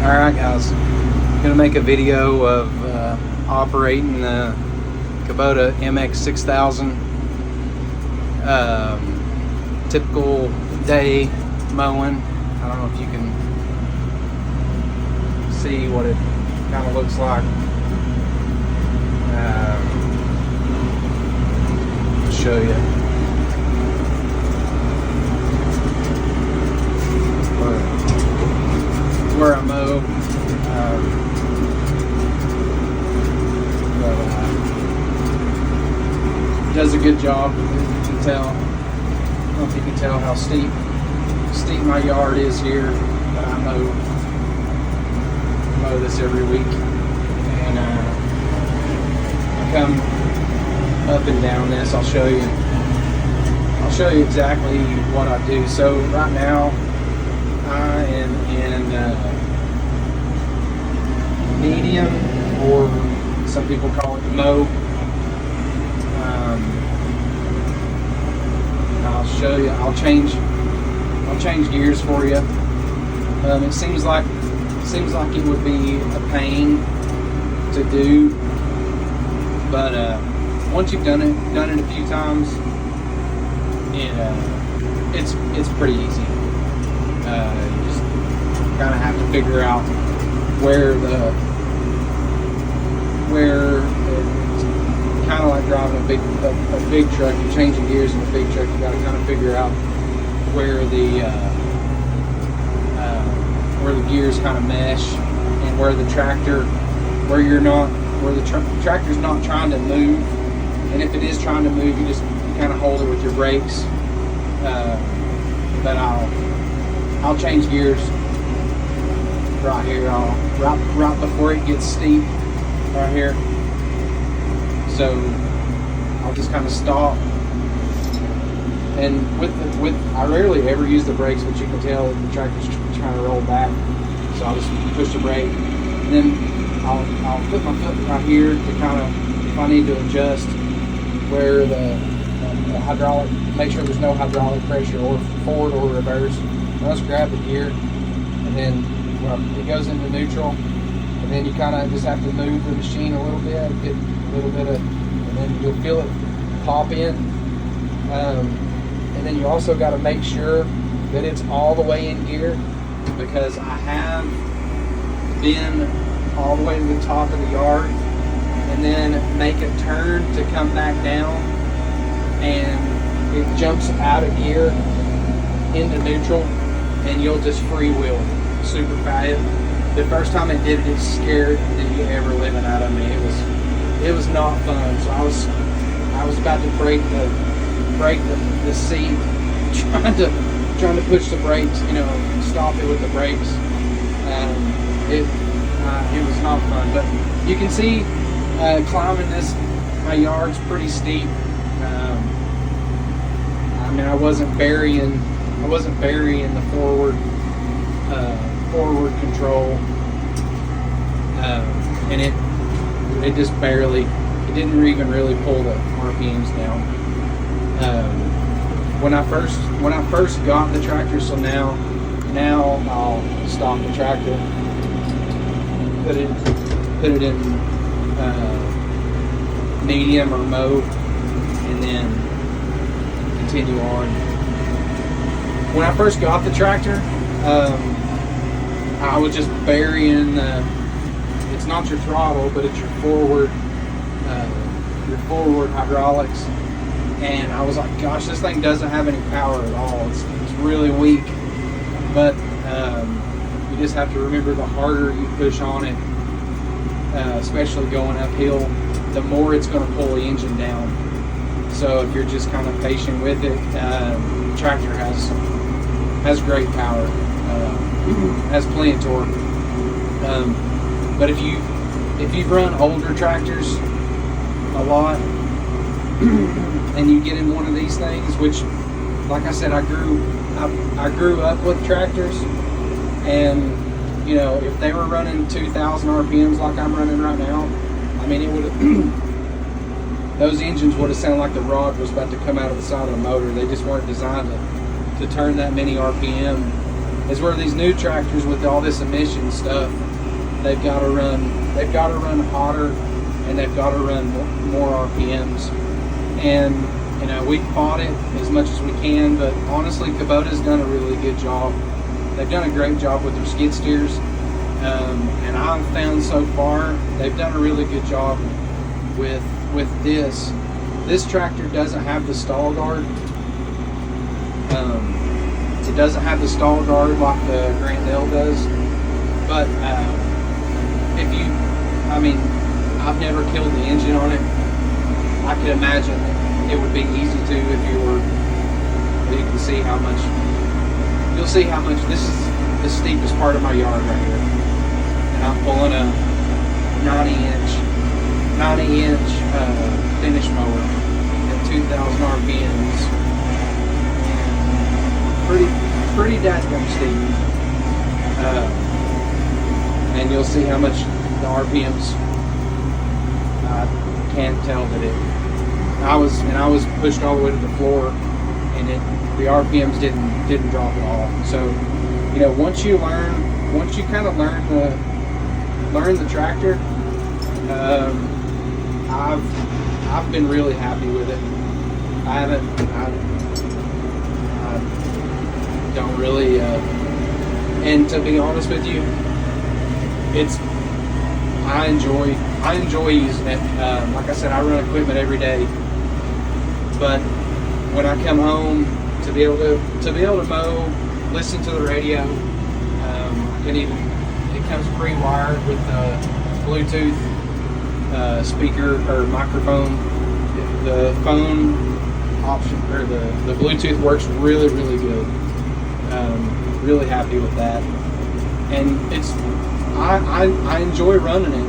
Alright guys, gonna make a video of operating the Kubota MX6000. Typical day mowing. I don't know if you can see what it kind of looks like. I'll show you where I mow. Does a good job. You can tell. I don't know if you can tell how steep my yard is here, but I mow this every week, and I come up and down this. I'll show you exactly what I do. So right now I am in medium, or some people call it mow. I'll show you. I'll change gears for you. It seems like it would be a pain to do, but once you've done it a few times, it's pretty easy. You just kind of have to figure out where it's kind of like driving a big truck. You're changing gears in a big truck. You got to kind of figure out where the gears kind of mesh, and where the tractor's not trying to move. And if it is trying to move, you kind of hold it with your brakes. But I'll change gears right here. Right before it gets steep, right here. So I'll just kind of stop, and I rarely ever use the brakes, but you can tell that the tractor's trying to roll back. So I'll just push the brake, and then I'll put my foot right here to kind of, if I need to adjust where the hydraulic, make sure there's no hydraulic pressure, or forward or reverse. I'll just grab the gear, and then it goes into neutral, and then you kind of just have to move the machine a little bit, get a little bit of, and then you'll feel it pop in. And then you also got to make sure that it's all the way in gear, because I have been all the way to the top of the yard and then make a turn to come back down, and it jumps out of gear into neutral, and you'll just freewheel super fast. The first time it did it, it scared the ever living out of me. It was not fun. So I was about to break the seat, trying to push the brakes, stop it with the brakes. It was not fun. But you can see climbing my yard's pretty steep. I wasn't burying the forward control, and it just barely, it didn't even really pull the RPMs down. When I first got the tractor, so now I'll stop the tractor, put it in medium or mow, and then continue on. When I first got the tractor, I was just burying it's not your throttle, but it's your forward hydraulics, and I was like, gosh, this thing doesn't have any power at all. It's really weak. But you just have to remember, the harder you push on it, especially going uphill, the more it's going to pull the engine down. So if you're just kind of patient with it, the tractor has great power, has plenty of torque. But if you've run older tractors a lot, and you get in one of these things, which, like I said, I grew up with tractors, and if they were running 2,000 RPMs like I'm running right now, I mean, it would have those engines would have sounded like the rod was about to come out of the side of the motor. They just weren't designed to turn that many RPM is where these new tractors with all this emission stuff, they've got to run hotter, and they've got to run more RPMs. And you know, we fought it as much as we can, but honestly, Kubota's done a really good job. They've done a great job with their skid steers, and I've found so far they've done a really good job with this. This tractor doesn't have the stall guard. It doesn't have the stall guard like the Grandel does, but I mean, I've never killed the engine on it. I could imagine it would be easy to if you were. You can see how much. You'll see how much. This is the steepest part of my yard right here, and I'm pulling a 90-inch finish mower at 2,000 RPMs. Pretty dadgum steep. And you'll see how much the RPMs. I can't tell that it. I was pushed all the way to the floor, and the RPMs didn't drop at all. So, you know, once you kind of learn the tractor, I've been really happy with it. I don't really, and to be honest with you, I enjoy using it. Like I said, I run equipment every day, but when I come home to be able to mow, listen to the radio, it comes pre-wired with Bluetooth speaker or microphone. The phone option or the Bluetooth works really good. Really happy with that, and I enjoy running it.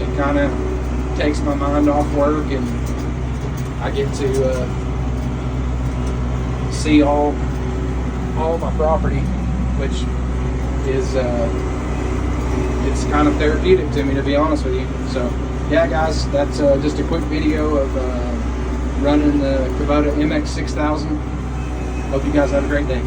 It kind of takes my mind off work, and I get to see all my property, which is it's kind of therapeutic to me, to be honest with you. So yeah, guys, that's just a quick video of running the Kubota MX6000. Hope you guys have a great day.